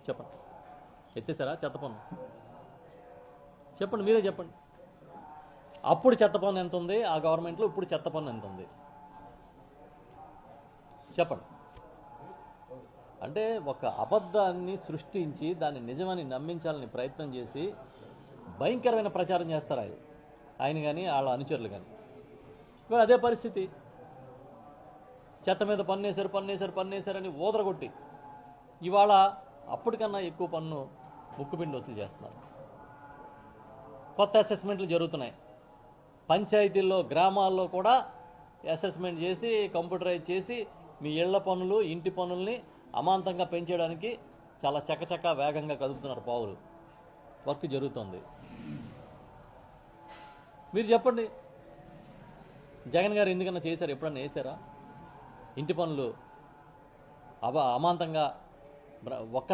చెప్పండి. ఎత్తేసారా చెత్త పన్ను? చెప్పండి, మీరే చెప్పండి. అప్పుడు చెత్త పన్ను ఎంత ఉంది ఆ గవర్నమెంట్లో, ఇప్పుడు చెత్త పన్ను ఎంత ఉంది చెప్పండి. అంటే ఒక అబద్ధాన్ని సృష్టించి దాన్ని నిజమని నమ్మించాలని ప్రయత్నం చేసి భయంకరమైన ప్రచారం చేస్తారు ఆయన కానీ వాళ్ళ అనుచరులు కానీ. ఇప్పుడు అదే పరిస్థితి. చెత్త మీద పన్నేశారని ఊదరగొట్టి ఇవాళ అప్పటికన్నా ఎక్కువ పన్ను ముక్కుపిండి వసూలు చేస్తున్నారు. కొత్త అసెస్మెంట్లు జరుగుతున్నాయి పంచాయతీల్లో, గ్రామాల్లో కూడా అసెస్మెంట్ చేసి కంప్యూటరైజ్ చేసి మీ ఇళ్ల పన్నులు, ఇంటి పన్నుల్ని అమాంతంగా పెంచేయడానికి చాలా చకచకా వేగంగా కదుపుతున్నారు పావులు. వర్క్ జరుగుతుంది. మీరు చెప్పండి, జగన్ గారు ఎందుకన్నా చేశారు? ఎప్పుడన్నా వేసారా? ఇంటి పనులు అమాంతంగా ఒక్క